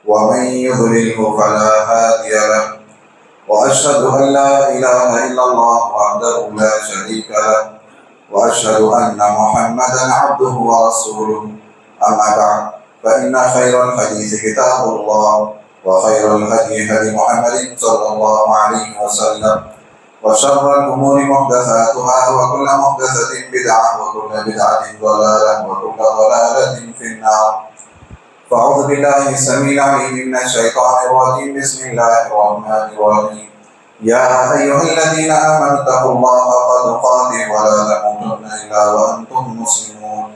ومن يضلله فلا هادي له وأشهد أن لا إله إلا الله وحده لا شريك له وأشهد أن محمدا عبده ورسوله. أما بعد فإن خير الحديث كتاب الله وخير الهدي هدي محمد صلى الله عليه وسلم وشر الأمور محدثاتها وكل محدثة بدعة وكل بدعة ضلالة وكل ضلالة في النار. فأعوذ بالله السميع العليم من الشيطان الرجيم. بسم الله الرحمن الرحيم. يا أيها الذين آمنوا اتقوا الله حق تقاته ولا تموتن إلا وأنتم مسلمون.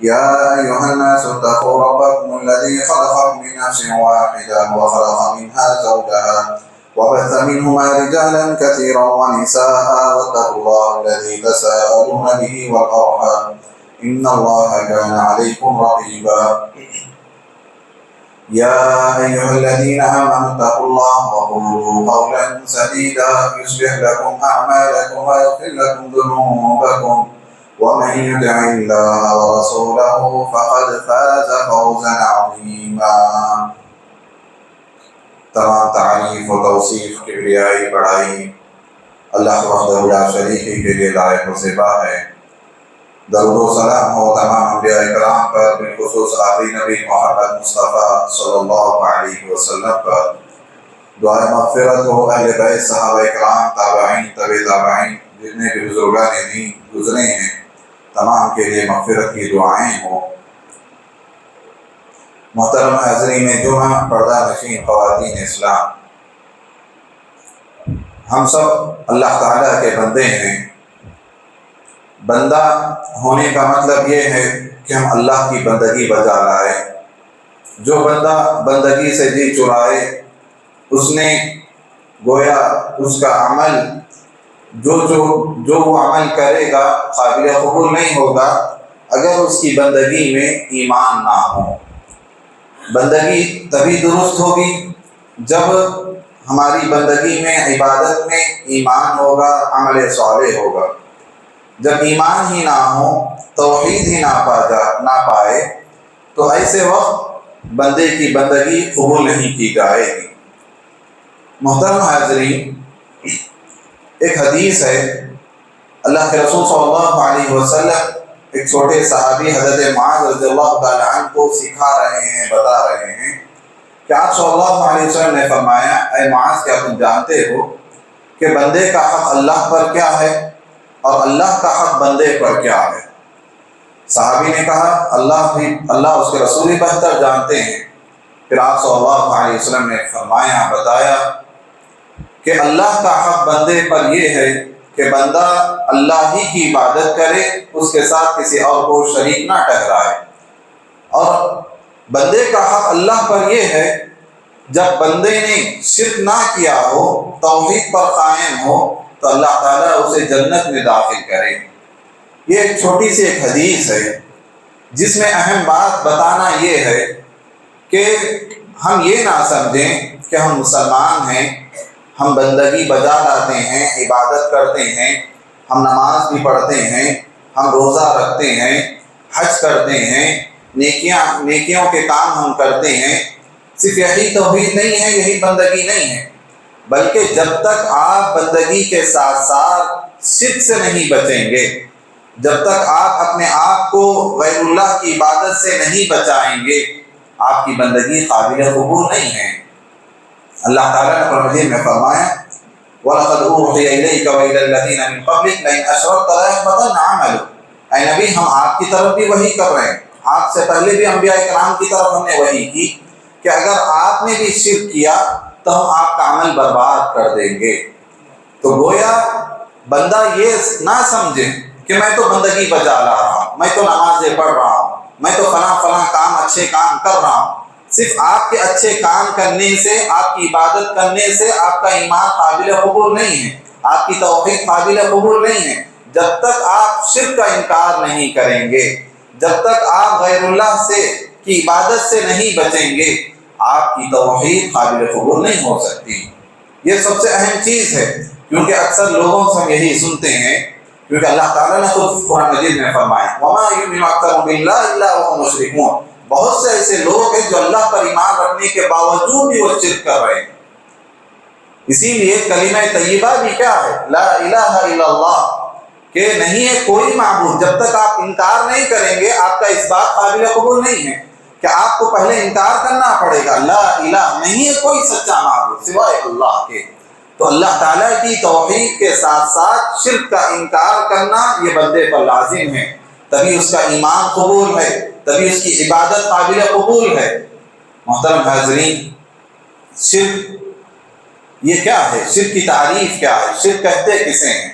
يا أيها الناس اتقوا ربكم الذي خلقكم من نفس واحدة وخلق منها زوجها وبث منهما رجالا كثيرا ونساء واتقوا الله الذي تساءلون به والأرحام إن الله كان عليكم رقيبا. يا أيها الذين آمنوا اتقوا الله وقولوا قولا سديدا يصلح لكم أعمالكم ويغفر لكم ذنوبكم ومن يطع الله ورسوله فقد فاز فوزا عظيما. تمام تعریف و توصیف کبریائی بڑائی اللہ وحدہ لا شریک کے لیے لائق و زیبا ہے. درود و سلام ہو تمام انبیاء کرام پر، بالخصوص آخری نبی محمد مصطفیٰ صلی اللہ علیہ وسلم پر. دعائے مغفرت ہو اہل بیت، صحابہ کرام، تابعین، تبع تابعین، جتنے بھی بزرگان دین گزرے ہیں تمام کے لیے مغفرت کی دعائیں ہوں. محترم حاضرین جمعہ، پردہ نشین خواتین اسلام، ہم سب اللہ تعالیٰ کے بندے ہیں. بندہ ہونے کا مطلب یہ ہے کہ ہم اللہ کی بندگی بجا لائے. جو بندہ بندگی سے جی چرائے اس نے گویا اس کا عمل جو وہ عمل کرے گا قابل قبول نہیں ہوگا اگر اس کی بندگی میں ایمان نہ ہو. بندگی تبھی درست ہوگی جب ہماری بندگی میں، عبادت میں ایمان ہوگا، عمل صالح ہوگا. جب ایمان ہی نہ ہو، توحید ہی نہ پائے تو ایسے وقت بندے کی بندگی قبول نہیں کی جائے گی. محترم حاضرین، ایک حدیث ہے، اللہ کے رسول صلی اللہ علیہ وسلم ایک چھوٹے صحابی حضرت معاذ رضی اللہ تعالیٰ عنہ کو سکھا رہے ہیں، بتا رہے ہیں کہ آپ صلی اللہ علیہ وسلم نے فرمایا، اے معاذ، کیا تم جانتے ہو کہ بندے کا حق اللہ پر کیا ہے اور اللہ کا حق بندے پر کیا ہے؟ صحابی نے کہا اللہ اس کے رسول ہی بہتر جانتے ہیں. پھر آپ صلی اللہ علیہ وسلم نے فرمایا، بتایا کہ اللہ کا حق بندے پر یہ ہے کہ بندہ اللہ ہی کی عبادت کرے، اس کے ساتھ کسی اور کو شریک نہ ٹھہرائے. اور بندے کا حق اللہ پر یہ ہے جب بندے نے شرک نہ کیا ہو، توحید پر قائم ہو، تو اللہ تعالیٰ اسے جنت میں داخل کرے. یہ ایک چھوٹی سی ایک حدیث ہے جس میں اہم بات بتانا یہ ہے کہ ہم یہ نہ سمجھیں کہ ہم مسلمان ہیں، ہم بندگی بجا لاتے ہیں، عبادت کرتے ہیں، ہم نماز بھی پڑھتے ہیں، ہم روزہ رکھتے ہیں، حج کرتے ہیں، نیکیوں کے کام ہم کرتے ہیں. صرف یہی توحید نہیں ہے، یہی بندگی نہیں ہے، بلکہ جب تک آپ بندگی کے ساتھ ساتھ شرک سے نہیں بچیں گے، جب تک آپ اپنے آپ کو غیر اللہ کی عبادت سے نہیں بچائیں گے، آپ کی بندگی قابل قبول نہیں ہے. اللہ تعالیٰ نے قرآن مجید میں فرمایا، وَلَقَدْ أُوحِيَ إِلَيْكَ وَإِلَى الَّذِينَ مِن قَبْلِكَ لَئِنْ أَشْرَكْتَ لَيَحْبَطَنَّ عَمَلُكَ. اے نبی، ہم آپ کی طرف بھی وحی کر رہے ہیں، آپ سے پہلے بھی انبیاء کرام کی طرف ہم نے وحی کی کہ اگر آپ نے بھی شرک کیا تو ہم آپ کا عمل برباد کر دیں گے. تو گویا بندہ یہ نہ سمجھے کہ میں تو بندگی بجا لا رہا ہوں، میں تو نمازیں پڑھ رہا ہوں، میں تو فلاں کام، اچھے کام کر رہا ہوں. صرف آپ کے اچھے کام کرنے سے، آپ کی عبادت کرنے سے آپ کا ایمان قابل قبول نہیں ہے، آپ کی توحید قابل قبول نہیں ہے. جب تک آپ شرک کا انکار نہیں کریں گے، جب تک آپ غیر اللہ سے کی عبادت سے نہیں بچیں گے، آپ کی توحید قابل قبول نہیں ہو سکتی. یہ سب سے اہم چیز ہے، کیونکہ اکثر لوگوں سے ہم یہی سنتے ہیں، کیونکہ اللہ تعالیٰ نے خود قرآن مجید میں فرمایا وَمَا يُؤْمِنُ أَكْثَرُهُم بِاللَّهِ إِلَّا وَهُمْ مُشْرِكُونَ. بہت سے ایسے لوگ ہیں جو اللہ پر ایمان رکھنے کے باوجود بھی وہ شرک کر رہے ہیں۔ اسی لیے کلمہ طیبہ بھی کیا ہے؟ لا الہ الا اللہ، کہ نہیں ہے کوئی معبود۔ جب تک آپ انکار نہیں کریں گے آپ کا اس بات قابل قبول نہیں ہے کہ آپ کو پہلے انکار کرنا پڑے گا، لا الہ، نہیں ہے کوئی سچا معبود سوائے اللہ کے۔ تو اللہ تعالیٰ کی توحید کے ساتھ ساتھ شرک کا انکار کرنا یہ بندے پر لازم ہے، تبھی اس کا ایمان قبول ہے، تبھی اس کی عبادت قابل قبول ہے۔ محترم حاضرین، شرک یہ کیا ہے؟ شرک کی تعریف کیا ہے؟ شرک کہتے کسے ہیں؟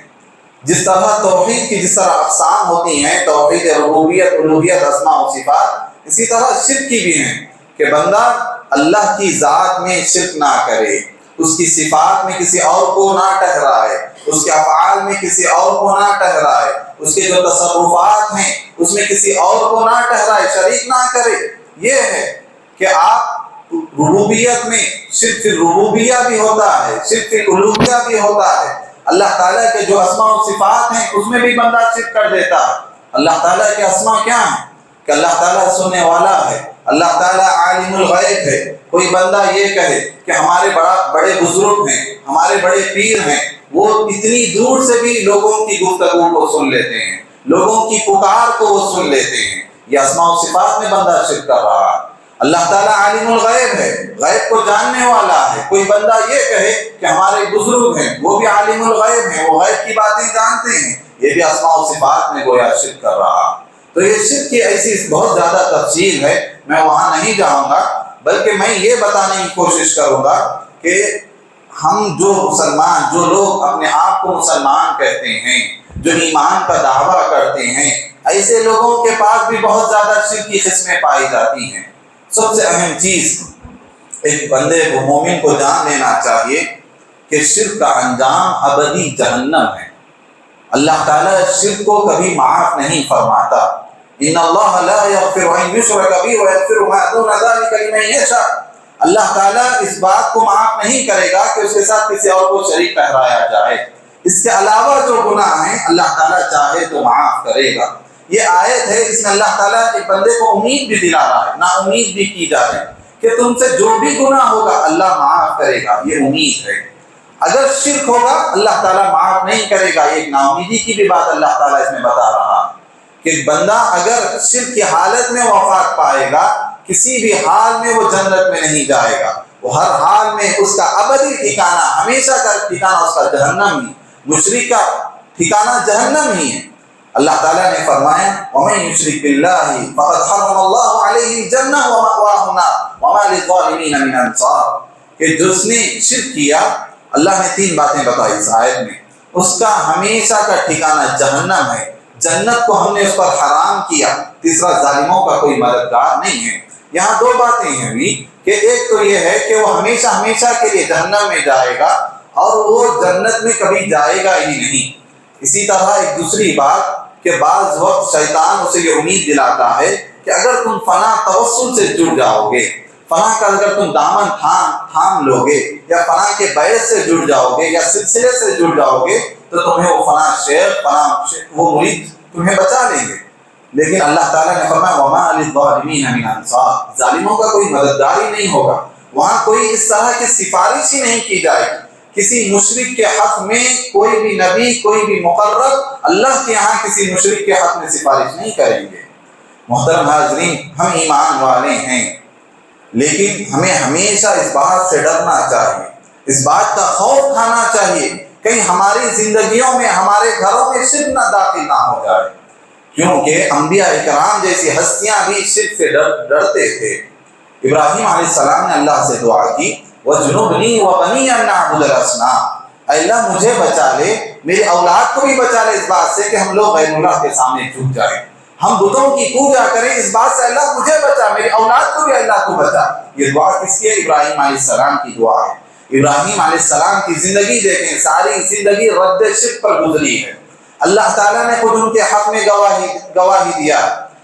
جس طرح توحید کی جس طرح اقسام ہوتی ہیں، توحید ربوبیت، الوہیت، اسماء و صفات، اسی طرح شرک کی بھی ہیں کہ بندہ اللہ کی ذات میں شرک نہ کرے، اس کی صفات میں کسی اور کو نہ ٹھہرائے، اس کے افعال میں کسی اور کو نہ ٹھہرائے، اس کے جو تصرفات ہیں اس میں کسی اور کو نہ ٹھہرائے، شریک نہ کرے۔ یہ ہے کہ آپ ربوبیت میں شرک فی الربوبیہ بھی ہوتا ہے، شرک فی الالوہیہ بھی ہوتا ہے۔ اللہ تعالیٰ کے جو اسماء و صفات ہیں اس میں بھی بندہ شرک کر دیتا ہے۔ اللہ تعالیٰ کے اسماء کیا ہیں؟ کہ اللہ تعالیٰ سننے والا ہے، اللہ تعالیٰ عالم الغیب ہے۔ کوئی بندہ یہ کہے کہ ہمارے بڑے بزرگ ہیں، ہمارے بڑے پیر ہیں، وہ اتنی دور سے بھی لوگوں کی گفتگو کو سن لیتے ہیں، لوگوں کی پکار کو وہ سن لیتے ہیں، یہ اسماء و صفات میں بندہ شرک کر رہا ہے۔ اللہ تعالیٰ عالم الغیب ہے، غیب کو جاننے والا ہے۔ کوئی بندہ یہ کہے کہ ہمارے بزرگ ہیں، وہ بھی عالم الغیب ہیں، وہ غیب کی باتیں جانتے ہیں، یہ بھی اسماء و صفات میں گویا شرک کر رہا۔ تو یہ شرک کی ایسی بہت زیادہ تفصیل ہے، میں وہاں نہیں جاؤں گا، بلکہ میں یہ بتانے کی کوشش کروں گا کہ ہم جو مسلمان، جو لوگ اپنے آپ کو مسلمان کہتے ہیں، جو ایمان کا دعویٰ کرتے ہیں، ایسے لوگوں کے پاس بھی بہت زیادہ شرک کی قسمیں پائی جاتی ہیں۔ سب سے اہم چیز ایک بندے کو، مومن کو جان لینا چاہیے کہ شرک کا انجام ابدی جہنم ہے۔ اللہ تعالیٰ شرک کو کبھی معاف نہیں فرماتا۔ ان اللہ لا یغفر ان یشرک بہ ویغفر ما دون ذلک لمن یشاء۔ اللہ تعالیٰ اس بات کو معاف نہیں کرے گا کہ اس کے ساتھ کسی اور کو شریک ٹھہرایا جائے۔ اس کے علاوہ جو گناہ ہیں اللہ تعالیٰ چاہے تو معاف کرے گا۔ یہ آیت ہے، اس میں اللہ تعالیٰ ایک بندے کو امید بھی دلا رہا ہے، نا امید بھی کی جا رہی ہے کہ تم سے جو بھی گناہ ہوگا اللہ معاف کرے گا، یہ امید ہے۔ اگر شرک ہوگا اللہ تعالیٰ معاف نہیں کرے گا، ایک نا امیدی کی بھی بات اللہ تعالیٰ اس میں بتا رہا کہ بندہ اگر شرک کی حالت میں وفات پائے گا، کسی بھی حال میں وہ جنت میں نہیں جائے گا، وہ ہر حال میں اس کا ابدی ٹھکانہ، ہمیشہ کا ٹھکانہ اس کا جہنم ہی، مشرک کا ٹھکانہ جہنم ہی ہے۔ اللہ تعالیٰ نے فرمایا وَمَن يُشْرِكْ بِاللَّهِ فَقَدْ حَرَّمَ اللَّهُ عَلَيْهِ الْجَنَّةَ وَمَأْوَاهُ النَّارُ وَمَا لِلظَّالِمِينَ مِنْ أَنصَارٍ، کہ جس نے شرک کیا، اللہ نے تین باتیں بتائی اس آیت میں، اس کا ہمیشہ کا ٹھکانہ جہنم ہے، جنت کو ہم نے اس پر حرام کیا۔ تیسرا، ظالموں کا کوئی مددگار نہیں ہے۔ یہاں دو باتیں ہیں کہ ایک تو یہ ہے کہ وہ ہمیشہ ہمیشہ کے لیے جہنم میں جائے گا اور وہ جنت میں کبھی جائے گا ہی نہیں۔ اسی طرح ایک دوسری بات کہ بعض وقت شیطان اسے یہ امید دلاتا ہے کہ اگر تم فلاں توسل سے جڑ جاؤ گے، فلاں کا اگر تم دامن تھام لو گے، یا فلاں کے بیعت سے جڑ جاؤ گے، یا سلسلے سے جڑ جاؤ گے، تو تمہیں وہ فلاں شیخ، وہ مرید تمہیں بچا لیں گے۔ لیکن اللہ تعالیٰ نے فرمایا وَمَا لِلظَّالِمِينَ مِنْ أَنصَارٍ، ظالموں کا کوئی مددگار ہی نہیں ہوگا۔ وہاں کوئی اس طرح کی سفارش ہی نہیں کی جائے گی۔ کسی مشرک کے حق میں کوئی بھی نبی، کوئی بھی مقرب اللہ کے یہاں کسی مشرک کے حق میں سفارش نہیں کریں گے۔ محترم حاضرین، ہم ایمان والے ہیں، لیکن ہمیں ہمیشہ اس بات سے ڈرنا چاہیے، اس بات کا خوف کھانا چاہیے کہیں ہماری زندگیوں میں، ہمارے گھروں میں شرک نہ داخل نہ ہو جائے، کیونکہ انبیاء اکرام جیسی ہستیاں بھی شرک سے ڈرتے تھے۔ ابراہیم علیہ السلام نے اللہ سے دعا کی وَجْنُبْنِي وَبَنِيَّ أَن نَّعْبُدَ الْأَصْنَامَ، اے اللہ مجھے بچا لے، میری اولاد کو بھی بچا لے اس بات سے کہ ہم لوگ غیر اللہ کے سامنے جھک جائیں، ہم بتوں کی پوجا کریں، اس بات سے اللہ مجھے بچا، میری اولاد کو بھی اللہ کو بچا۔ یہ دعا کس کی ہے؟ ابراہیم علیہ السلام کی دعا ہے۔ ابراہیم علیہ السلام کی زندگی دیکھیں، ساری زندگی رد شرک پر گزری ہے۔ اللہ تعالیٰ نے خود ان کے حق میں گواہی دیا۔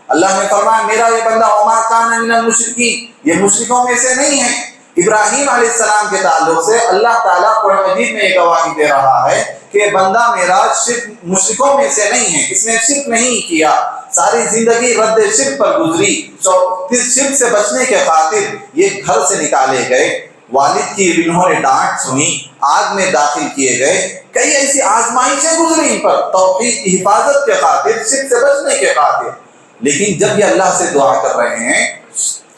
اللہ نے فرمایا میرا یہ بندہ وما کان من المشرکین، یہ مشرکوں میں سے نہیں ہے۔ ابراہیم علیہ السلام کے تعلق سے اللہ تعالیٰ قرآن مجید میں یہ گواہی دے رہا ہے کہ بندہ میرا شرک مشرکوں میں سے نہیں ہے، اس نے شرک نہیں کیا، ساری زندگی رد شرک پر گزری، شرک سے بچنے کے خاطر یہ گھر سے نکالے گئے، والد کی انہوں نے ڈانٹ سنی، آگ میں داخل کیے گئے، کئی ایسی آزمائشیں گزری ان پر توحید کی حفاظت کے خاطر، شرک سے بچنے کے خاطر، لیکن جب یہ اللہ سے دعا کر رہے ہیں،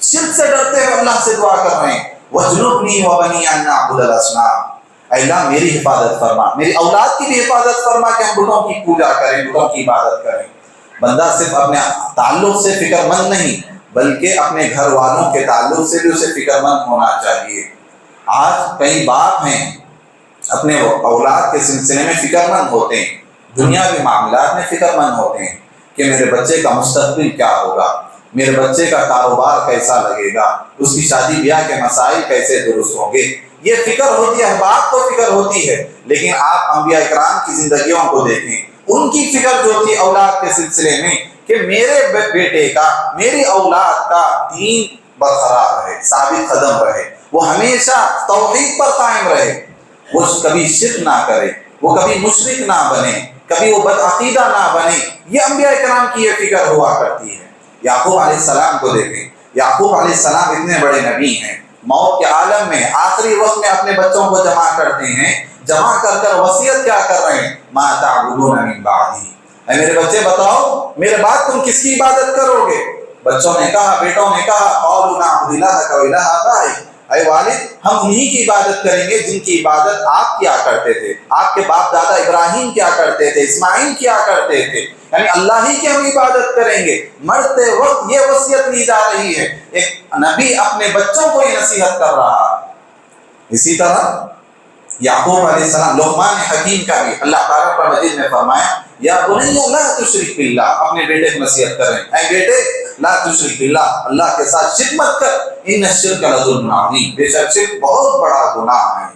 شرک سے ڈرتے ہوئے اللہ سے دعا کر رہے ہیں، وَاجْنُبْنِي وَبَنِيَ أَن نَّعْبُدَ الْأَصْنَامَ، اے اللہ میری حفاظت فرما، میری اولاد کی بھی حفاظت فرما کہ ہم بتوں کی پوجا کریں، بتوں کی عبادت کریں۔ بندہ صرف اپنے تعلق سے فکر مند نہیں بلکہ اپنے گھر والوں کے تعلق سے بھی اسے فکر مند ہونا چاہیے۔ آج کئی باپ ہیں اپنے اولاد کے سلسلے میں فکر مند ہوتے ہیں، دنیاوی معاملات میں فکر مند ہوتے ہیں کہ میرے بچے کا مستقبل کیا ہوگا، میرے بچے کا کاروبار کیسا لگے گا، اس کی شادی بیاہ کے مسائل کیسے درست ہوں گے، یہ فکر ہوتی ہے، باپ کو فکر ہوتی ہے، لیکن آپ انبیاء اکرام کی زندگیوں کو دیکھیں، ان کی فکر جو تھی اولاد کے سلسلے میں کہ میرے بیٹے کا، میری اولاد کا دین برقرار رہے، ثابت قدم رہے، وہ ہمیشہ توحید پر قائم رہے، وہ کبھی شرک نہ کرے، وہ کبھی مشرک نہ بنے، کبھی وہ بدعقیدہ نہ بنے، یہ انبیاء اکرام کی یہ فکر ہوا کرتی ہے۔ یعقوب علیہ السلام کو دیکھیں، یعقوب علیہ السلام اتنے بڑے نبی ہیں، موت کے عالم میں آخری وقت میں اپنے بچوں کو جمع کرتے ہیں، جمع کر وصیت کیا کر رہے ہیں، ما تعبدون من بعدی، اے میرے بچے بتاؤ میرے بعد تم کس کی عبادت کرو گے؟ بچوں نے کہا، بیٹوں نے کہا، قالوا نعبد الہک و الہ آبائک، اے والد ہم انہی کی عبادت کریں گے جن کی عبادت آپ کیا کرتے تھے، آپ کے باپ دادا ابراہیم کیا کرتے تھے، اسماعیل کیا کرتے تھے، یعنی اللہ ہی کی ہم عبادت کریں گے۔ مرتے وقت یہ وصیت لی جا رہی ہے، ایک نبی اپنے بچوں کو یہ نصیحت کر رہا ہے۔ اسی طرح یعقوب علیہ السلام، لقمان حکیم کا بھی اللہ تعالیٰ پر مجید میں فرمایا، یا بنی لا تشرک باللہ، اپنے بیٹے کو نصیحت کر رہے ہیں، اے بیٹے لا تشرک باللہ، اللہ کے ساتھ شرک مت کر، ان الشرک لظلم عظیم، بے شک شرک بہت بڑا گناہ ہے۔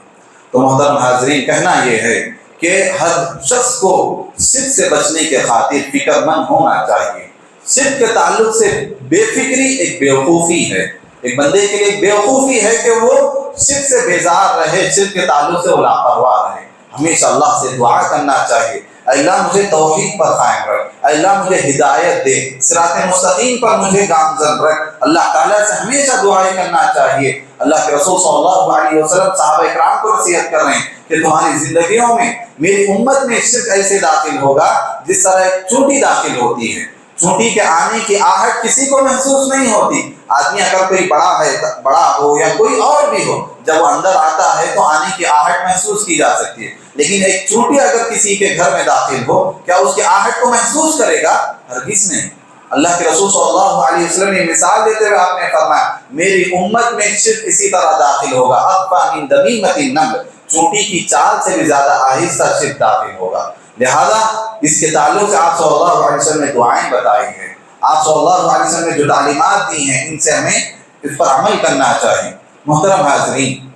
تو محترم حاضرین، کہنا یہ ہے کہ ہر شخص کو شرک سے بچنے کے خاطر فکر مند ہونا چاہیے۔ شرک کے تعلق سے بے فکری ایک بیوقوفی ہے، ایک بندے کے لیے ایک بیوقوفی ہے کہ وہ شرک سے بیزار رہے، شرک کے تعلق سے وہ لاپرواہ رہے۔ ہمیشہ اللہ سے دعا کرنا چاہیے، اے اللہ مجھے توحید پر قائم رکھ، اے اللہ مجھے ہدایت دے، صراط مستقیم پر مجھے گامزن رکھ۔ اللہ تعالیٰ سے ہمیشہ دعائیں کرنا چاہیے۔ اللہ کے رسول صلی اللہ علیہ وسلم صحابہ اکرام کو نصیحت کر رہے ہیں کہ تمہاری زندگیوں میں میری امت میں شرک ایسے داخل ہوگا جس طرح ایک چونٹی داخل ہوتی ہے، چونٹی کے آنے کی آہٹ کسی کو محسوس نہیں ہوتی۔ آدمی اگر کوئی بڑا ہو یا کوئی اور بھی ہو، جب وہ اندر آتا ہے تو آنے کی آہٹ محسوس کی جا سکتی ہے، لیکن ایک چونٹی اگر کسی کے گھر میں داخل ہو، کیا اس کی آہٹ کو محسوس کرے گا؟ ہرگز نہیں۔ اللہ کے رسول صلی اللہ علیہ وسلم نے مثال دیتے ہوئے آپ نے فرمایا، میری امت میں شرک اسی طرح داخل ہوگا، اخفیٰ من دمیمۃ النمل، چونٹی کی چال سے بھی زیادہ آہستہ شرک داخل ہوگا۔ لہذا اس کے تعلق سے آپ صلی اللہ علیہ وسلم نے دعائیں بتائی ہیں، آپ صلی اللہ علیہ وسلم نے جو تعلیمات دی ہیں، ان سے ہمیں اس پر عمل کرنا چاہیے۔ محترم حاضرین،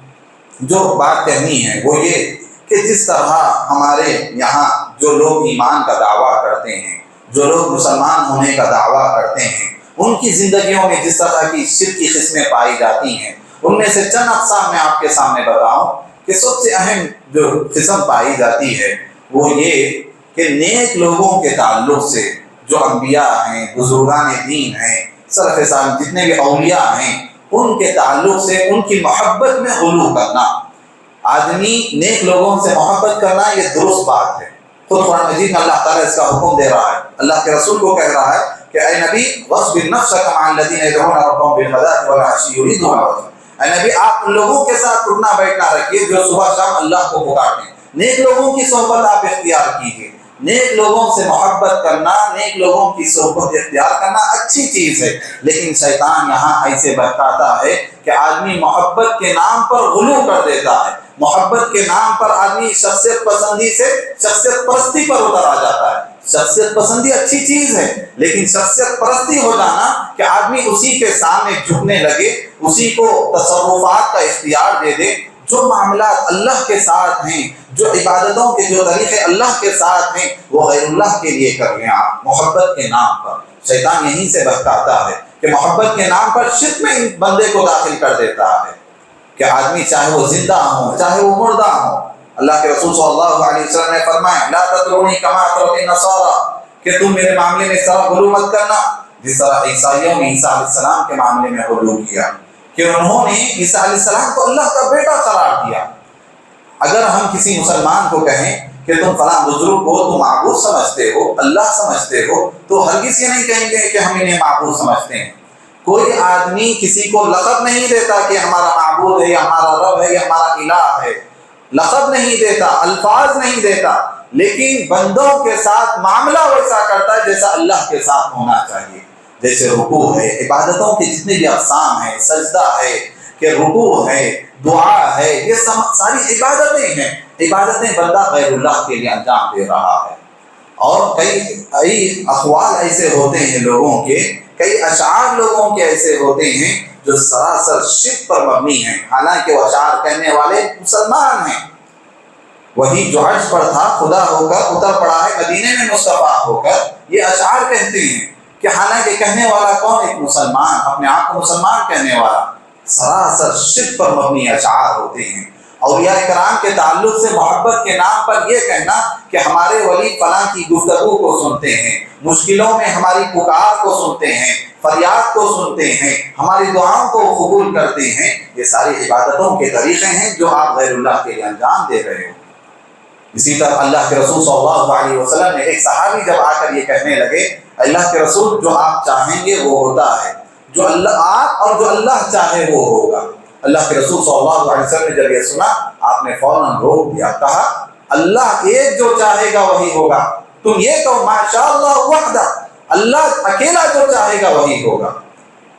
جو بات کہنی ہے وہ یہ کہ جس طرح ہمارے یہاں جو لوگ ایمان کا دعویٰ کرتے ہیں، جو لوگ مسلمان ہونے کا دعویٰ کرتے ہیں، ان کی زندگیوں میں جس طرح کی شرک کی قسمیں پائی جاتی ہیں، ان میں سے چند اقسام میں آپ کے سامنے بتاؤں کہ سب سے اہم جو قسم پائی جاتی ہے وہ یہ کہ نیک لوگوں کے تعلق سے، جو انبیاء ہیں، بزرگان دین ہیں، سلف صالح جتنے بھی اولیاء ہیں، ان کے تعلق سے ان کی محبت میں غلو کرنا۔ آدمی نیک لوگوں سے محبت کرنا یہ درست بات ہے، خود قرآن مجید میں اللہ تعالیٰ اس کا حکم دے رہا ہے، اللہ کے رسول کو کہہ رہا ہے کہ اے نبی وَاصْبِرْ نَفْسَكَ مَعَ الَّذِينَ يَدْعُونَ رَبَّهُم بِالْغَدَاةِ وَالْعَشِيِّ يُرِيدُونَ وَجْهَهُ، اے نبی آپ ان لوگوں کے ساتھ اٹھنا بیٹھنا رکھیے جو صبح شام اللہ کو پکارتے ہیں۔ نیک لوگوں کی صحبت آپ اختیار کیجیے، نیک لوگوں سے محبت کرنا، نیک لوگوں کی صحبت اختیار کرنا اچھی چیز ہے، لیکن شیطان یہاں ایسے بہکاتا ہے کہ آدمی محبت کے نام پر غلو کر دیتا ہے، محبت کے نام پر آدمی شخصیت پسندی سے شخصیت پرستی پر اتر آ جاتا ہے۔ شخصیت پسندی اچھی چیز ہے، لیکن شخصیت پرستی ہو جانا کہ آدمی اسی کے سامنے جھکنے لگے، اسی کو تصرفات کا اختیار دے دے، جو معاملات اللہ کے ساتھ ہیں، جو عبادتوں کے جو طریقے اللہ کے ساتھ ہیں، وہ غیر اللہ کے لیے کر لیں آپ محبت کے نام پر۔ شیطان یہیں سے بہکاتا ہے کہ محبت کے نام پر شرک میں بندے کو داخل کر دیتا ہے۔ کہ آدمی چاہے وہ زندہ ہو چاہے وہ مردہ ہو، اللہ کے رسول صلی اللہ علیہ وسلم نے فرمایا لا تطرونی کما اطرت النصارى، کہ تم میرے معاملے میں اس طرح غلو مت کرنا جس طرح عیسائیوں نے عیسیٰ علیہ السلام کے معاملے میں غلو کیا، کہ انہوں نے عیسیٰ علیہ السلام کو اللہ کا بیٹا قرار دیا۔ اگر ہم کسی مسلمان کو کہیں کہ تم فلاں بزرگ کو تم معبود سمجھتے ہو، اللہ سمجھتے ہو، تو ہرگز یہ نہیں کہیں گے کہ ہم انہیں معبود سمجھتے ہیں۔ کوئی آدمی کسی کو لقب نہیں دیتا کہ ہمارا معبود ہے یا ہمارا رب ہے یا ہمارا الہ ہے، لقب نہیں دیتا، الفاظ نہیں دیتا، لیکن بندوں کے ساتھ معاملہ ویسا کرتا ہے جیسا اللہ کے ساتھ ہونا چاہیے۔ جیسے رکوع ہے، عبادتوں کے جتنے بھی اقسام ہیں، سجدہ ہے کہ رکوع ہے، دعا ہے، یہ ساری عبادتیں ہیں۔ عبادتیں بندہ غیر اللہ کے لیے انجام دے رہا ہے۔ اور کئی اقوال ایسے ہوتے ہیں لوگوں کے، کئی اشعار لوگوں کے ایسے ہوتے ہیں جو سراسر شرک پر مبنی ہیں، حالانکہ وہ اشعار کہنے والے مسلمان ہیں۔ وہی جو عرش پر تھا خدا ہو کر اتر پڑا ہے مدینے میں مصطفیٰ ہو کر، یہ اشعار کہتے ہیں کہ حالانکہ کہنے والا کون؟ ایک مسلمان، اپنے آپ کو مسلمان کہنے والا۔ سراسر شرک پر مبنی اشعار ہوتے ہیں۔ اولیاء کرام کے تعلق سے محبت کے نام پر یہ کہنا کہ ہمارے ولی فلاں کی گفتگو کو سنتے ہیں، مشکلوں میں ہماری پکار کو سنتے ہیں، فریاد کو سنتے ہیں، ہماری دعاؤں کو قبول کرتے ہیں، یہ ساری عبادتوں کے طریقے ہیں جو آپ غیر اللہ کے لیے انجام دے رہے ہو۔ اسی طرح اللہ کے رسول صلی اللہ علیہ وسلم نے ایک صحابی جب آ کر یہ کہنے لگے اللہ کے رسول جو آپ چاہیں گے وہ ہوتا ہے، جو اللہ آپ اور جو اللہ چاہے وہ ہوگا۔ اللہ کے رسول صلی اللہ علیہ وسلم نے جب یہ سنا آپ نے فوراً روک دیا، کہا اللہ ایک جو چاہے گا وہی ہوگا، تم یہ کہو ماشاء اللہ وحدہ، اللہ اکیلا جو چاہے گا وہی ہوگا۔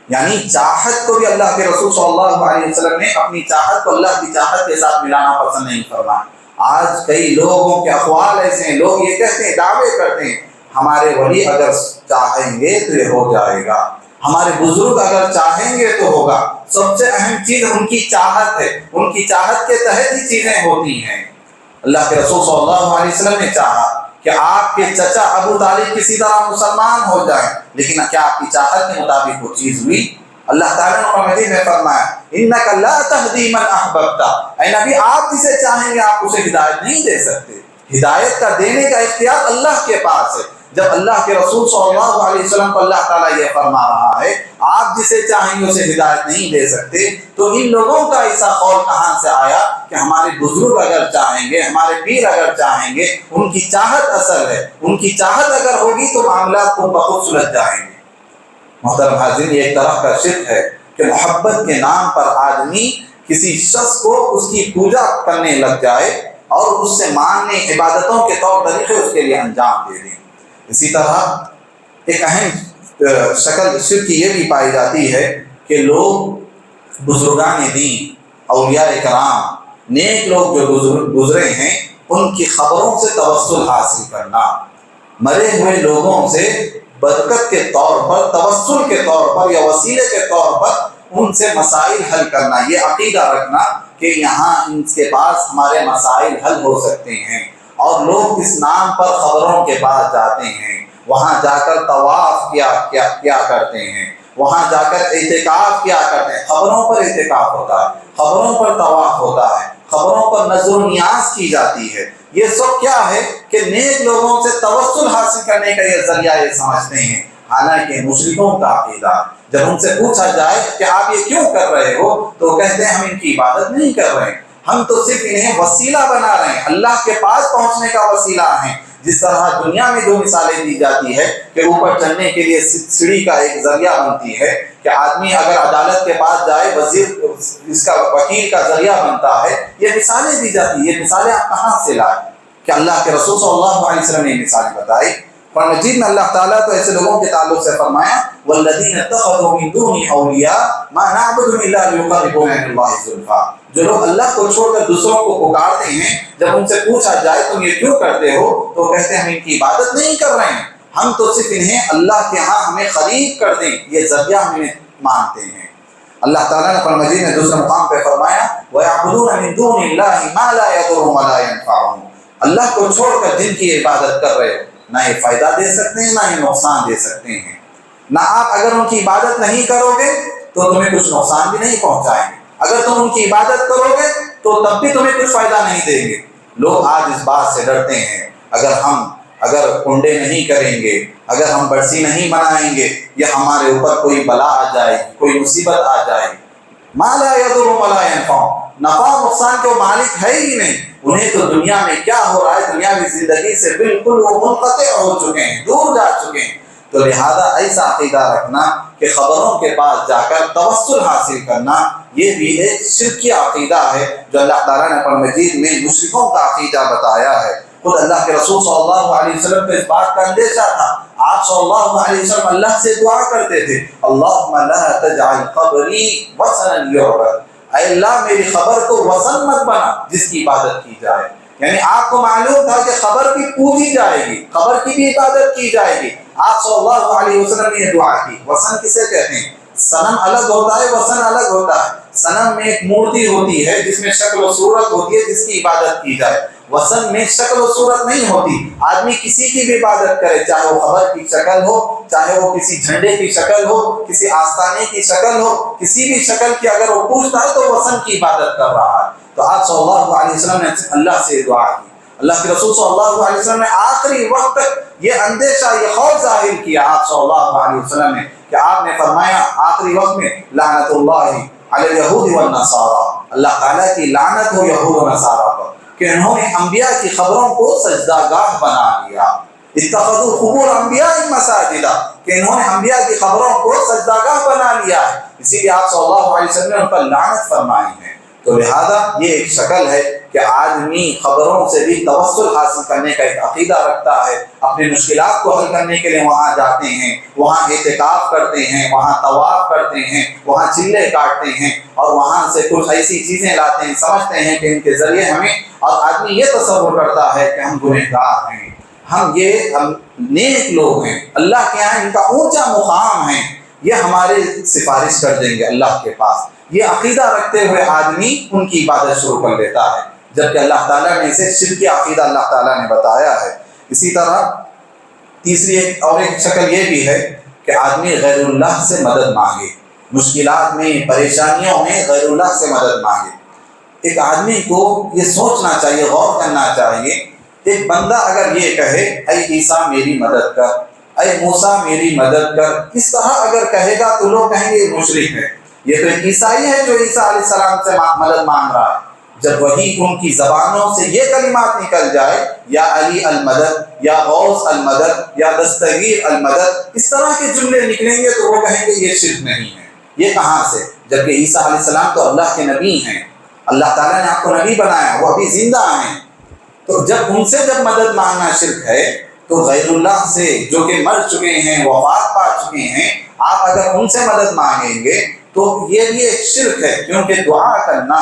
یعنی چاہت کو بھی اللہ کے رسول صلی اللہ علیہ وسلم نے اپنی چاہت کو اللہ کی چاہت کے ساتھ ملانا پسند نہیں فرمایا۔ آج کئی لوگوں کے اقوال ایسے ہیں، لوگ یہ کہتے ہیں، دعوے کرتے ہیں ہمارے ولی اگر چاہیں گے تو یہ ہو جائے گا، ہمارے بزرگ اگر چاہیں گے تو ہوگا۔ سب سے اہم چیز ان کی چاہت ہے، ان کی چاہت کے تحت ہی چیزیں ہوتی ہیں۔ اللہ کے رسول صلی اللہ علیہ وسلم نے چاہا کہ آپ کے چچا ابو طالب کسی طرح مسلمان ہو جائیں، لیکن کیا آپ کی چاہت کے مطابق وہ چیز ہوئی؟ اللہ تعالیٰ نے قرآن مجید میں فرمایا اِنَّكَ لَا تَهْدِي مَنْ أَحْبَبْتَ، اے نبی آپ جسے چاہیں گے آپ اسے ہدایت نہیں دے سکتے۔ ہدایت کا دینے کا اختیار اللہ کے پاس ہے۔ جب اللہ کے رسول صلی اللہ علیہ وسلم کو اللہ تعالیٰ یہ فرما رہا ہے آپ جسے چاہیں گے اسے ہدایت نہیں دے سکتے، تو ان لوگوں کا ایسا قول کہاں سے آیا کہ ہمارے بزرگ اگر چاہیں گے، ہمارے پیر اگر چاہیں گے، ان کی چاہت اصل ہے، ان کی چاہت اگر ہوگی تو معاملات کو بخود سلجھ جائیں گے۔ محترم حاضرین، یہ ایک طرح کا شرک ہے کہ محبت کے نام پر آدمی کسی شخص کو اس کی پوجا کرنے لگ جائے اور اس سے ماننے عبادتوں کے طور طریقے اس کے لیے انجام دے دیں۔ اسی طرح ایک اہم شکل شرک کی یہ بھی پائی جاتی ہے کہ لوگ بزرگان دین، اولیاء کرام، نیک لوگ جو گزرے ہیں ان کی خبروں سے توسل حاصل کرنا، مرے ہوئے لوگوں سے برکت کے طور پر، توسل کے طور پر یا وسیلے کے طور پر ان سے مسائل حل کرنا، یہ عقیدہ رکھنا کہ یہاں ان کے پاس ہمارے مسائل حل ہو سکتے ہیں، اور لوگ اس نام پر خبروں کے پاس جاتے ہیں، وہاں جا کر طواف کیا کرتے ہیں، وہاں جا کر اعتکاف کیا کرتے ہیں۔ خبروں پر اعتکاف ہوتا ہے، خبروں پر طواف ہوتا ہے، خبروں پر نظر و نیاز کی جاتی ہے۔ یہ سب کیا ہے کہ نیک لوگوں سے توسل حاصل کرنے کا یہ ذریعہ یہ سمجھتے ہیں، حالانکہ مشرکوں کا عقیدہ جب ان سے پوچھا جائے کہ آپ یہ کیوں کر رہے ہو تو کہتے ہیں ہم ان کی عبادت نہیں کر رہے ہیں، ہم تو صرف انہیں وسیلہ بنا رہے ہیں، اللہ کے پاس پہنچنے کا وسیلہ ہیں۔ جس طرح دنیا میں جو مثالیں دی جاتی ہے کہ اوپر چڑھنے کے لیے سیڑھی کا ایک ذریعہ بنتی ہے کہ آدمی اگر عدالت کے پاس جائے وزیر اس کا وکیل کا ذریعہ بنتا ہے، یہ مثالیں دی جاتی ہیں۔ یہ مثالیں آپ کہاں سے لائے کہ اللہ کے رسول صلی اللہ علیہ وسلم نے یہ مثالیں بتائی؟ قرآن مجید میں اللہ تعالیٰ تو ایسے لوگوں کے تعلق سے فرمایا وَالَّذِينَ اتَّخَذُوا مِن دُونِهِ أَوْلِيَاءَ مَا نَعْبُدُهُمْ إِلَّا لِيُقَرِّبُونَا إِلَى اللَّهِ زُلْفَىٰ، جو لوگ اللہ کو چھوڑ کر دوسروں کو پکارتے ہیں، جب ان سے پوچھا جائے تم یہ کیوں کرتے ہو تو کہتے ہیں ہم ان کی عبادت نہیں کر رہے ہیں، ہم تو صرف انہیں اللہ کے ہاں ہمیں قریب کر دیں، یہ ذریعہ ہمیں مانتے ہیں۔ اللہ تعالیٰ نے قرآن مجید میں دوسرے مقام پہ فرمایا وَيَعْبُدُونَ مِن دُونِ اللَّهِ مَا لَا يَضُرُّهُمْ وَلَا يَنفَعُهُمْ، اللہ کو چھوڑ کر جن کی عبادت کر رہے ہو، نہ یہ فائدہ دے سکتے ہیں نہ یہ نقصان دے سکتے ہیں، نہ آپ اگر ان کی عبادت نہیں کرو گے تو تمہیں کچھ نقصان بھی نہیں پہنچائیں گے، اگر تم ان کی عبادت کرو گے تو تب بھی تمہیں کچھ فائدہ نہیں دیں گے۔ لوگ آج اس بات سے ڈرتے ہیں اگر کنڈے نہیں کریں گے، اگر ہم برسی نہیں بنائیں گے، یا ہمارے اوپر کوئی بلا آ جائے، کوئی مصیبت آ جائے، ما لا یضر ولا ینفع، نفع نقصان کے وہ مالک ہے ہی نہیں، انہیں تو دنیا میں کیا ہو رہا ہے، دنیاوی زندگی سے بالکل وہ منقطع ہو چکے ہیں، دور جا چکے ہیں۔ تو لہذا ایسا عقیدہ رکھنا کہ خبروں کے پاس جا کر توسل حاصل کرنا، یہ بھی ایک شرکی عقیدہ ہے جو اللہ تعالیٰ نے قرآن مجید میں مشرکوں کا عقیدہ بتایا ہے۔ خود اللہ کے رسول صلی اللہ علیہ وسلم کو اس بات کا اندیشہ تھا، آپ صلی اللہ علیہ وسلم اللہ سے دعا کرتے تھے، اللہم لا تجعل قبری وثنا یعبد، اے اللہ میری خبر کو وثن مت بنا جس کی عبادت کی جائے۔ یعنی آپ کو معلوم تھا کہ خبر بھی پوجی جائے گی، خبر کی بھی عبادت کی جائے گی، آپ صلی اللہ علیہ وسلم نے یہ دعا کی۔ وثن کسے کہتے ہیں؟ صنم الگ ہوتا ہے، وثن الگ ہوتا ہے۔ صنم میں ایک مورتی ہوتی ہے جس میں شکل و صورت ہوتی ہے جس کی عبادت کی جائے، وثن میں شکل و صورت نہیں ہوتی۔ آدمی کسی کی بھی عبادت کرے، چاہے وہ خبر کی شکل ہو، چاہے وہ کسی جھنڈے کی شکل ہو، کسی آستانے کی شکل ہو، کسی بھی شکل کی اگر وہ پوچھتا ہے تو وثن کی عبادت کر رہا ہے۔ تو آپ صلی اللہ علیہ وسلم نے اللہ سے دعا کی، اللہ کے رسول صلی اللہ علیہ وسلم نے آخری وقت تک یہ اندیشہ، یہ خوف ظاہر کیا آپ صلی اللہ علیہ وسلم نے، کہ آپ نے فرمایا آخری وقت میں لعنت اللہ علی الیہود والنصارى، اللہ تعالیٰ کی لعنت ہو یہود و نصارہ پر کہ انہوں نے انبیاء کی خبروں کو سجدہ گاہ بنا لیا، اتخذوا قبور انبیاء مساجدا، کہ انہوں نے انبیاء کی خبروں کو سجدہ گاہ بنا لیا ہے، اسی لیے آپ صلی اللہ علیہ وسلم نے ان پر لعنت فرمائی ہے۔ تو لہذا یہ ایک شکل ہے کہ آدمی خبروں سے بھی توسل حاصل کرنے کا ایک عقیدہ رکھتا ہے، اپنے مشکلات کو حل کرنے کے لیے وہاں جاتے ہیں، وہاں اعتکاف کرتے ہیں، وہاں طواف کرتے ہیں، وہاں چلے کاٹتے ہیں، اور وہاں سے کچھ ایسی چیزیں لاتے ہیں، سمجھتے ہیں کہ ان کے ذریعے ہمیں، اور آدمی یہ تصور کرتا ہے کہ ہم گنہگار ہیں، ہم نیک لوگ ہیں، اللہ کے یہاں ان کا اونچا مقام ہے، یہ ہمارے سفارش کر دیں گے اللہ کے پاس۔ یہ عقیدہ رکھتے ہوئے آدمی ان کی عبادت شروع کر لیتا ہے، جبکہ اللہ تعالیٰ نے اسے شرک عقیدہ اللہ تعالیٰ نے بتایا ہے۔ اسی طرح تیسری ایک شکل یہ بھی ہے کہ آدمی غیر اللہ سے مدد مانگے، مشکلات میں، پریشانیوں میں غیر اللہ سے مدد مانگے۔ ایک آدمی کو یہ سوچنا چاہیے، غور کرنا چاہیے، ایک بندہ اگر یہ کہے اے عیسیٰ میری مدد کر، اے موسیٰ میری مدد کر، اس طرح اگر کہے گا تو لوگ کہیں گے یہ مشرک ہے، یہ تو ایک عیسائی ہے جو عیسیٰ علیہ السلام سے مدد مانگ رہا ہے۔ جب وہی ان کی زبانوں سے یہ کلمات نکل جائے، یا علی المدد، یا غوث المدد، یا دستگیر المدد، اس طرح کے جملے نکلیں گے تو وہ کہیں گے یہ شرک نہیں ہے، یہ کہاں سے؟ جبکہ عیسیٰ علیہ السلام تو اللہ کے نبی ہیں، اللہ تعالیٰ نے آپ کو نبی بنایا، وہ ابھی زندہ ہیں، تو جب ان سے جب مدد مانگنا شرک ہے تو غیر اللہ سے جو کہ مر چکے ہیں، وفات پا چکے ہیں، آپ اگر ان سے مدد مانگیں گے تو یہ بھی ایک شرک ہے، کیونکہ دعا کرنا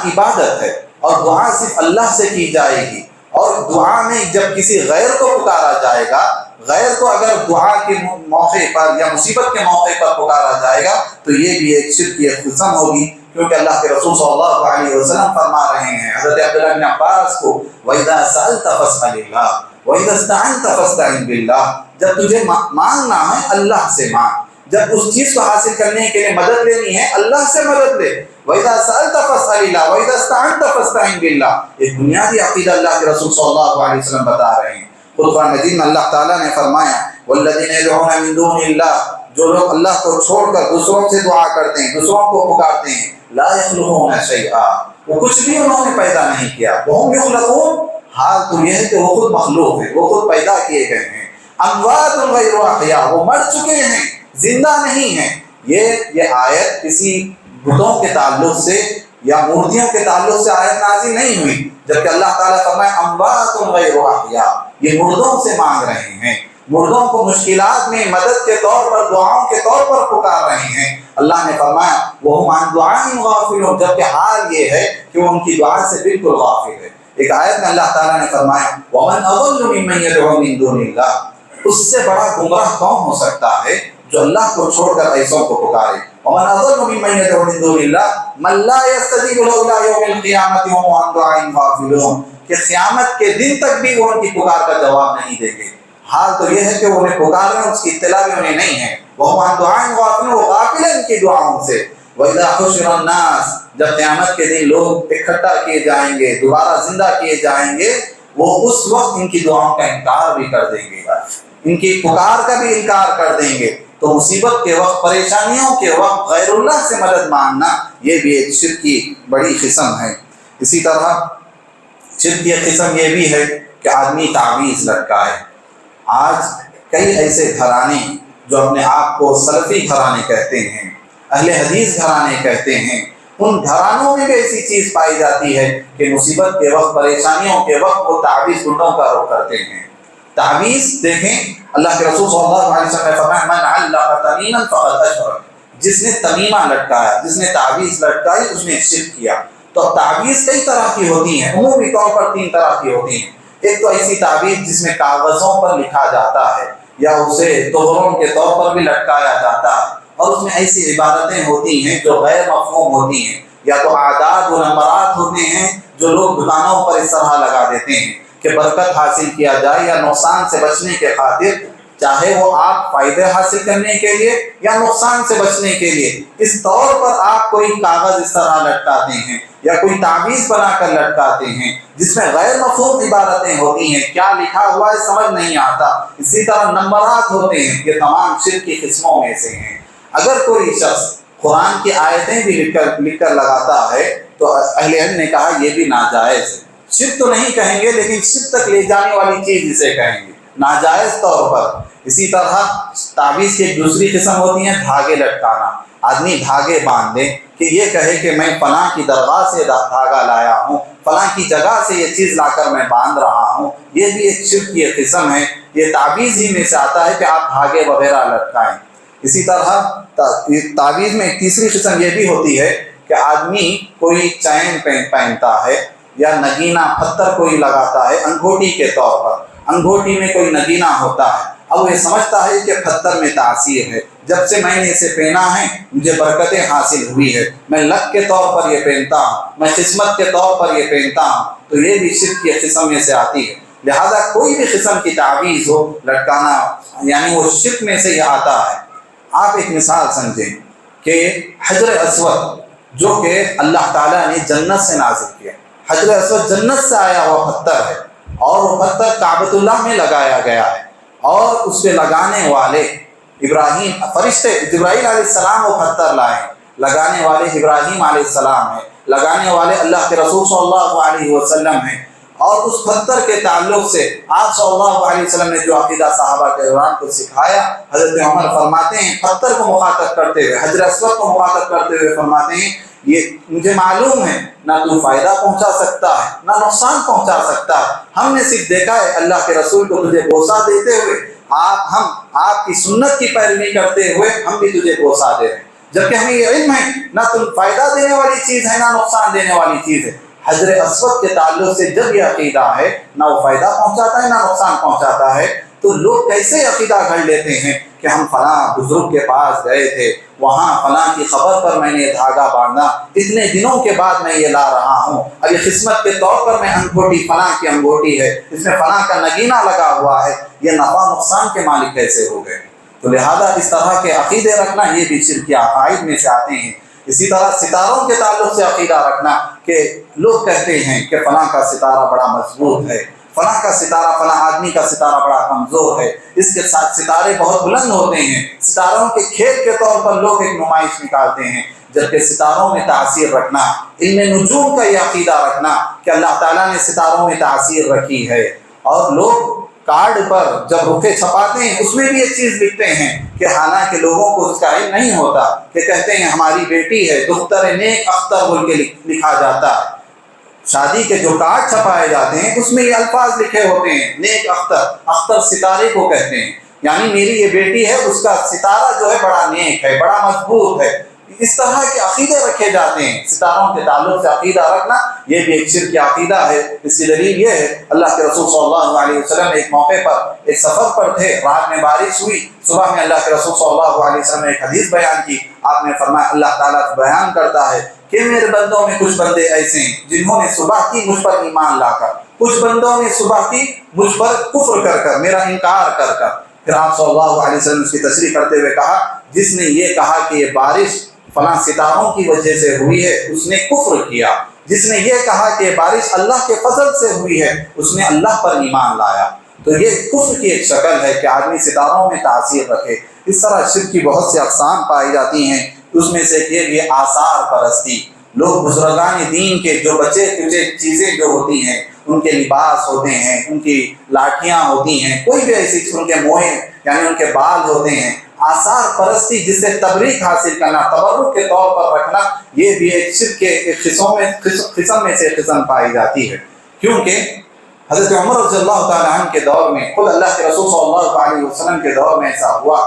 عبادت ہے، اور دعا صرف اللہ سے کی جائے گی، اور دعا میں جب کسی غیر کو پکارا جائے گا، غیر کو اگر دعا کے موقع پر یا مصیبت کے موقع پر پکارا جائے گا تو یہ بھی ایک شرک کی ایک قسم ہوگی، کیونکہ اللہ کے رسول صلی اللہ علیہ وسلم فرما رہے ہیں حضرت عبداللہ بن عباس کو، وَإِذَا سَأَلْتَ فَاسْأَلِ اللَّهَ وَإِذَا اسْتَعَنْتَ فَاسْتَعِنْ بِاللَّهِ، جب تجھے مانگنا ہے اللہ سے مانگ، جب اس چیز کو حاصل کرنے کے لیے مدد لینی ہے اللہ سے مدد لے۔ وَإِذَا سَأَلْتَ فَاسْأَلِ اللَّهَ وَإِذَا اسْتَعَنْتَ فَاسْتَعِنْ بِاللَّهِ، ایک بنیادی عقیدہ اللہ کے رسول صلی اللہ علیہ وسلم بتا رہے ہیں۔ قرآن مجید میں اللہ تعالیٰ نے فرمایا وَالَّذِينَ يَدْعُونَ مِن دُونِ اللَّهِ، جو لوگ اللہ کو چھوڑ کر دوسروں سے دعا کرتے ہیں، دوسروں کو پکارتے ہیں، لا يخلقون شیئا، وہ کچھ بھی انہوں نے پیدا نہیں کیا، وہم یخلقون، حال تو یہ ہے کہ وہ خود مخلوق ہے، وہ خود پیدا کیے گئے ہیں، اموات غیر احیاء، وہ مر چکے ہیں، زندہ نہیں ہیں۔ یہ آیت کسی بتوں کے تعلق سے یا مورتیوں کے تعلق سے آیت نازل نہیں ہوئی، جبکہ اللہ تعالیٰ فرمایا اموات غیر احیاء، یہ مردوں سے مانگ رہے ہیں، مردوں کو مشکلات میں مدد کے طور پر، دعاؤں کے طور پر پکار رہے ہیں۔ اللہ نے فرمایا وَهُمْ عَنْ دُعَائِهِمْ غَافِلُونَ، جبکہ حال یہ ہے کہ وہ ان کی دعا سے بالکل غافل ہے۔ ایک آیت میں اللہ تعالیٰ نے فرمایا وَمَنْ أَضَلُّ مِمَّنْ يَدْعُو مِن دُونِ اللَّهِ، اس سے بڑا گمراہ کون ہو سکتا ہے جو اللہ کو چھوڑ کر ایسوں کو پکارے۔ وَمَنْ أَضَلُّ مِمَّنْ يَدْعُو مِن دُونِ اللَّهِ مَن لَّا يَسْتَجِيبُ لَهُ إِلَىٰ يَوْمِ الْقِيَامَةِ وَهُمْ عَنْ دُعَائِهِمْ غَافِلُونَ، کہ قیامت کے دن تک بھی وہ ان کی پکار کا جواب نہیں دیں گے۔ حال تو یہ ہے کہ وہ انہیں پکار رہے ہیں، اس کی اطلاع بھی انہیں نہیں ہے۔ وَهُمْ عَنْ دُعَائِهِمْ غَافِلُونَ، وہ غافل ہیں ان کی دعاؤں سے۔ وَإِذَا حُشِرَ النَّاسِ جب قیامت کے دن لوگ اکٹھا کیے جائیں گے، دوبارہ زندہ کیے جائیں گے، وہ اس وقت ان کی دعاؤں کا انکار بھی کر دیں گے، ان کی پکار کا بھی انکار کر دیں گے۔ تو مصیبت کے وقت، پریشانیوں کے وقت غیر اللہ سے مدد مانگنا یہ بھی ایک شرک کی بڑی قسم ہے۔ اسی طرح شرک کی قسم یہ بھی ہے کہ آدمی تعویذ لٹکائے۔ آج کئی ایسے گھرانے جو اپنے آپ کو سلفی گھرانے کہتے ہیں، اہل حدیث گھرانے کہتے ہیں، ان گھرانوں میں بھی ایسی چیز پائی جاتی ہے کہ مصیبت کے وقت، پریشانیوں کے وقت وہ تعویذ گنڈوں کا رخ کرتے ہیں۔ تعویذ دیکھیں، اللہ کے رسول صلی اللہ علیہ وسلم نے فرمایا من علق تمیما فقد اشرک، جس نے تمیمہ لٹکایا، جس نے تعویذ لٹکائی، اس نے شرک کیا۔ تو تعویذ کئی طرح کی ہوتی ہیں، عمومی طور پر 3 طرح کی ہوتی ہیں۔ ایک تو ایسی تعویذ جس میں کاغذوں پر لکھا جاتا ہے یا اسے تہروں کے طور پر بھی لٹکایا جاتا ہے، اور اس میں ایسی عبارتیں ہوتی ہیں جو غیر مفہوم ہوتی ہیں، یا تو اعداد و نمبرات ہوتے ہیں جو لوگ دکانوں پر اس طرح لگا دیتے ہیں کہ برکت حاصل کیا جائے یا نقصان سے بچنے کے خاطر، چاہے وہ آپ فائدے حاصل کرنے کے لیے یا نقصان سے بچنے کے لیے، اس طور پر آپ کوئی کاغذ اس طرح لٹکاتے ہیں یا کوئی تعویذ بنا کر لٹکاتے ہیں جس میں غیر مفہوم عبارتیں ہوتی ہیں، کیا لکھا ہوا ہے سمجھ نہیں آتا۔ اسی طرح نمبرات ہوتے ہیں، یہ تمام شرک کی قسموں میں سے ہیں۔ اگر کوئی شخص قرآن کی آیتیں بھی لکھ کر لگاتا ہے تو اہل علم نے کہا یہ بھی ناجائز ہے۔ شرک تو نہیں کہیں گے لیکن شرک تک لے جانے والی چیز اسے کہیں گے، ناجائز طور پر۔ اسی طرح تعویذ کی ایک دوسری قسم ہوتی ہے دھاگے لٹکانا۔ آدمی دھاگے باندھ دے کہ یہ کہے کہ میں فلاں کی درگاہ سے دھاگا لایا ہوں، فلاں کی جگہ سے یہ چیز لا کر میں باندھ رہا ہوں، یہ بھی ایک شرک کی ایک قسم ہے۔ یہ تعویذ ہی میں سے آتا ہے کہ آپ دھاگے وغیرہ لٹکائیں۔ اسی طرح تعویذ میں ایک تیسری قسم یہ بھی ہوتی ہے کہ آدمی کوئی چین پہنتا ہے یا نگینہ پتھر کوئی لگاتا ہے انگوٹھی کے طور پر، انگوٹھی میں کوئی نگینہ ہوتا ہے، اب یہ سمجھتا ہے کہ پتھر میں تاثیر ہے، جب سے میں نے اسے پہنا ہے مجھے برکتیں حاصل ہوئی ہے، میں لک کے طور پر یہ پہنتا ہوں، میں قسمت کے طور پر یہ پہنتا ہوں، تو یہ بھی شرک کی قسم میں سے آتی ہے۔ لہذا کوئی بھی قسم کی تعویذ ہو لٹکانا یعنی وہ شرک میں سے یہ آتا ہے۔ آپ ایک مثال سمجھیں کہ حجر اسود جو کہ اللہ تعالیٰ نے جنت سے نازل کیا، حجر اسود جنت سے آیا ہوا پتھر ہے، اور وہ پتھر کعبۃ اللہ میں لگایا گیا ہے، اور اس پہ لگانے والے ابراہیم، فرشتے جبرائیل علیہ السلام وہ پتھر لائے، لگانے والے ابراہیم علیہ السلام ہیں، لگانے والے اللہ کے رسول صلی اللہ علیہ وسلم ہیں۔ اور اس پتھر کے تعلق سے آپ صلی اللہ علیہ وسلم نے جو عقیدہ صحابہ کے دوران کو سکھایا، حضرت عمر فرماتے ہیں پتھر کو مخاطب کرتے ہوئے، حجر اسود کو مخاطب کرتے ہوئے فرماتے ہیں یہ مجھے معلوم ہے نہ تو فائدہ پہنچا سکتا ہے نہ نقصان پہنچا سکتا ہے، ہم نے صرف دیکھا ہے اللہ کے رسول کو تجھے بوسہ دیتے ہوئے، ہم آپ کی سنت کی پیروی کرتے ہوئے ہم بھی تجھے بوسہ دے رہے ہیں، جبکہ ہمیں یہ علم ہے نہ تم فائدہ دینے والی چیز ہے نہ نقصان دینے والی چیز ہے۔ حجر اسود کے تعلق سے جب یہ عقیدہ ہے نہ وہ فائدہ پہنچاتا ہے نہ نقصان پہنچاتا ہے، تو لوگ کیسے عقیدہ گھڑ لیتے ہیں کہ ہم فلاں بزرگ کے پاس گئے تھے، وہاں فلاں کی خبر پر میں نے دھاگا باندھا، اتنے دنوں کے بعد میں یہ لا رہا ہوں، اب یہ قسمت کے طور پر میں انگوٹھی، فلاں کی انگوٹھی ہے، اس میں فلاں کا نگینہ لگا ہوا ہے، یہ نفع نقصان کے مالک کیسے ہو گئے؟ تو لہذا اس طرح کے عقیدے رکھنا یہ بھی شرک کے عقائد میں سے آتے ہیں۔ اسی طرح ستاروں کے تعلق سے عقیدہ رکھنا کہ لوگ کہتے ہیں کہ فلاں کا ستارہ بڑا مضبوط ہے، فلاں کا ستارہ، فلاں آدمی کا ستارہ بڑا کمزور ہے، اس کے ساتھ ستارے بہت بلند ہوتے ہیں، ستاروں کے کھیل کے طور پر لوگ ایک نمائش نکالتے ہیں، جبکہ ستاروں میں تاثیر رکھنا، علم نجوم کا یہ عقیدہ رکھنا کہ اللہ تعالیٰ نے ستاروں میں تاثیر رکھی ہے، اور لوگ کارڈ پر جب روپے چھپاتے ہیں اس میں بھی یہ چیز لکھتے ہیں کہ حالانکہ لوگوں کو اس کا علم نہیں ہوتا، کہ کہتے ہیں ہماری بیٹی ہے دختر نیک اختر بول کے لکھا جاتا ہے، شادی کے جو کارڈ چھپائے جاتے ہیں اس میں یہ الفاظ لکھے ہوتے ہیں نیک اختر، اختر ستارے کو کہتے ہیں، یعنی میری یہ بیٹی ہے اس کا ستارہ جو ہے بڑا نیک ہے، بڑا مضبوط ہے۔ اس طرح کے عقیدے رکھے جاتے ہیں، ستاروں کے تعلق سے عقیدہ رکھنا یہ بھی ایک شرک کی عقیدہ ہے۔ اس کی دلیل یہ ہے اللہ کے رسول صلی اللہ علیہ وسلم ایک موقع پر ایک سفر پر تھے، رات میں بارش ہوئی، صبح میں اللہ کے رسول صلی اللہ علیہ وسلم نے ایک حدیث بیان کی، آپ نے فرمایا اللہ تعالیٰ بیان کرتا ہے کہ میرے بندوں میں کچھ بندے ایسے ہیں جنہوں نے صبح کی مجھ پر ایمان لا کر، کچھ بندوں نے صبح کی مجھ پر کفر کر کر، میرا انکار کر کر۔ پھر آپ صلی اللہ علیہ وسلم اس کی تشریح کرتے ہوئے کہا جس نے یہ کہا کہ یہ بارش فلاں ستاروں کی وجہ سے ہوئی ہے، اس نے کفر کیا۔ جس نے یہ کہا کہ بارش اللہ کے فضل سے ہوئی ہے، اس نے اللہ پر ایمان لایا۔ تو یہ کفر کی ایک شکل ہے کہ آدمی ستاروں میں تاثیر رکھے۔ اس طرح شرک کی بہت سی اقسام پائی جاتی ہیں، اس میں سے یہ بھی آثار پرستی۔ لوگ بزرگان دین کے جو بچے کچے چیزیں جو ہوتی ہیں، ان کے لباس ہوتے ہیں، ان کی لاٹھیاں ہوتی ہیں، کوئی بھی ایسی ان کے موہے یعنی ان کے بال ہوتے ہیں، آثار پرستی جس سے تبریک حاصل کرنا، تبرک کے طور پر رکھنا، یہ بھی ایک شرک کے ایک قسم میں سے قسم پائی جاتی ہے۔ کیونکہ حضرت عمر رضی اللہ تعالیٰ عنہ کے دور میں، خود اللہ کے رسول صلی اللہ علیہ وسلم کے دور میں ایسا ہوا،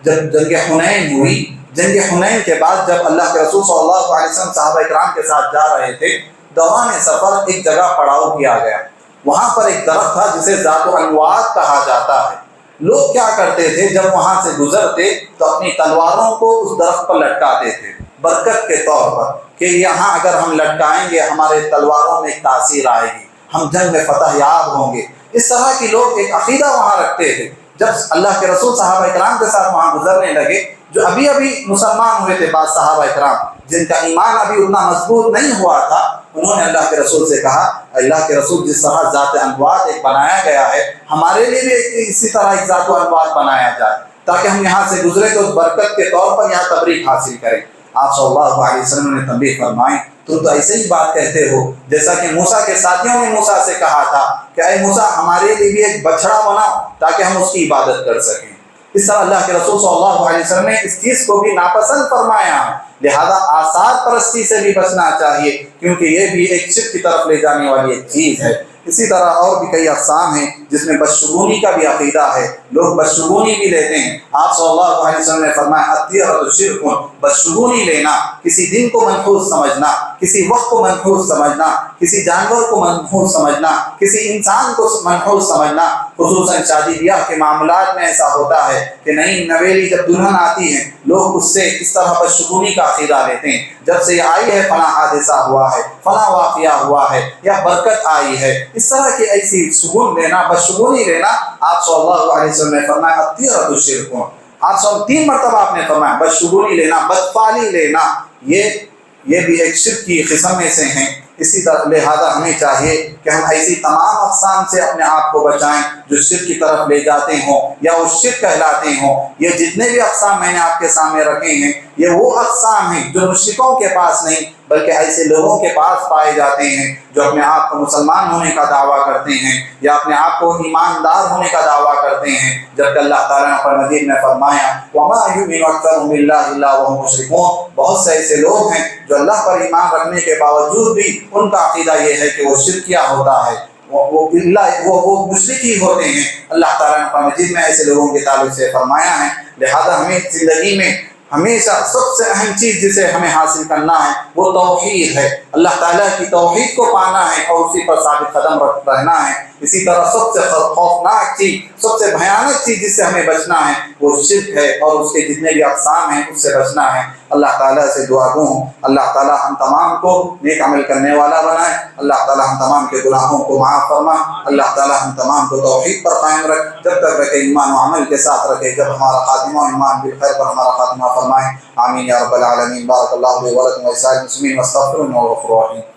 جب جنگ حنین ہوئی، جنگ حنین کے بعد جب اللہ کے رسول صلی اللہ علیہ وسلم صحابہ اکرام کے ساتھ جا رہے تھے، دوران سفر ایک جگہ پڑاؤ کیا گیا۔ وہاں پر ایک درخت تھا جسے ذات الانواد کہا جاتا ہے۔ لوگ کیا کرتے تھے، جب وہاں سے گزرتے تو اپنی تلواروں کو اس درخت پر لٹکاتے تھے برکت کے طور پر، کہ یہاں اگر ہم لٹکائیں گے ہمارے تلواروں میں ایک تاثیر آئے گی، ہم جنگ میں فتح یاب ہوں گے۔ اس طرح کی لوگ ایک عقیدہ وہاں رکھتے تھے۔ جب اللہ کے رسول صحابہ اکرام کے ساتھ وہاں گزرنے لگے، جو ابھی مسلمان ہوئے تھے بعض صحابہ اکرام، جن کا ایمان ابھی اتنا مضبوط نہیں ہوا تھا، انہوں نے اللہ کے رسول سے کہا، اللہ کے رسول جس طرح ذات انواد ایک بنایا گیا ہے، ہمارے لیے بھی اسی طرح ایک ذات انواد بنایا جائے، تاکہ ہم یہاں سے گزرے تو برکت کے طور پر یہاں تبریک حاصل کریں۔ آپ صلی اللہ علیہ وسلم نے تنبیہ فرمائی، تم تو ایسے ہی بات کہتے ہو جیسا کہ موسیٰ کے ساتھیوں نے موسیٰ سے کہا تھا کہ اے موسیٰ ہمارے لیے بھی ایک بچڑا بناؤ تاکہ ہم اس کی عبادت کر سکیں۔ اس طرح اللہ کے رسول صلی اللہ علیہ وسلم نے اس چیز کو بھی ناپسند فرمایا ہے، لہذا آثار پرستی سے بھی بچنا چاہیے، کیونکہ یہ بھی ایک شرک کی طرف لے جانے والی ایک چیز ہے۔ اسی طرح اور بھی کئی اقسام ہیں جس میں بدشگونی کا بھی عقیدہ ہے، لوگ بدشگونی بھی لیتے ہیں۔ آپ صلی اللہ علیہ وسلم نے فرمایا الطیرۃ شرک، بدشگونی لینا، کسی دن کو منحوس سمجھنا، کسی وقت کو منحوس سمجھنا، کسی جانور کو منحوس سمجھنا، کسی انسان کو منحوس سمجھنا۔ خصوصاً شادی بیاہ کے معاملات میں ایسا ہوتا ہے کہ نئی نویلی جب دلہن آتی ہے، لوگ اس سے اس طرح بدشگونی کا عقیدہ لیتے ہیں، جب سے یہ آئی ہے فلاں حادثہ ہوا ہے، فلاں واقعہ ہوا ہے، یا برکت آئی ہے۔ اس طرح کی ایسی شگون لینا، بدشگونی لینا، آپ صلی اللہ علیہ وسلم نے فرمایا الطیرۃ شرک۔ آپ 3 مرتبہ آپ نے فرمایا بدشگونی لینا، بدفعلی لینا، یہ بھی ایک شرک کی قسم میں سے ہیں۔ اسی طرح لہذا ہمیں چاہیے کہ ہم ایسی تمام اقسام سے اپنے آپ کو بچائیں جو شرک کی طرف لے جاتے ہوں یا وہ شرک کہلاتے ہوں۔ یہ جتنے بھی اقسام میں نے آپ کے سامنے رکھے ہیں، یہ وہ اقسام ہیں جو مشرکوں کے پاس نہیں بلکہ ایسے لوگوں کے پاس پائے جاتے ہیں جو اپنے آپ کو مسلمان ہونے کا دعویٰ کرتے ہیں یا اپنے آپ کو ایماندار ہونے کا دعویٰ کرتے ہیں، جبکہ اللہ تعالیٰ نے قرآن مجید میں فرمایا وَمَا يُؤْمِنُ أَكْثَرُهُم بِاللَّهِ إِلَّا وَهُمْ مُشْرِكُونَ۔ بہت سے ایسے لوگ ہیں جو اللہ پر ایمان رکھنے کے باوجود بھی ان کا عقیدہ یہ ہے کہ وہ شرکیہ ہوتا ہے، وہ مشرک ہی ہوتے ہیں۔ اللہ تعالیٰ نے قرآن مجید میں ایسے لوگوں کے تعلق سے فرمایا ہے۔ لہذا ہمیں زندگی میں ہمیشہ سب سے اہم چیز جسے ہمیں حاصل کرنا ہے وہ توحید ہے، اللہ تعالیٰ کی توحید کو پانا ہے اور اسی پر ثابت قدم رہنا ہے۔ اسی طرح سب سے خوفناک چیز، سب سے بھیانک چیز جس سے ہمیں بچنا ہے وہ شرک ہے اور اس کے جتنے بھی اقسام ہیں اس سے بچنا ہے۔ اللہ تعالیٰ سے دعا گو ہوں اللہ تعالیٰ ہم تمام کو نیک عمل کرنے والا بنائے، اللہ تعالیٰ ہم تمام کے گناہوں کو معاف فرما، اللہ تعالیٰ ہم تمام کو توحید پر قائم رکھ، جب تک رکھے ایمان و عمل کے ساتھ رکھے، جب ہمارا خاتمہ ایمان بالخیر پر ہمارا خاتمہ فرمائے۔ آمین یا رب العالمین۔ بارک اللہ لي ولکم ولسائر المسلمین واستغفروہ انہ هو الغفور الرحیم۔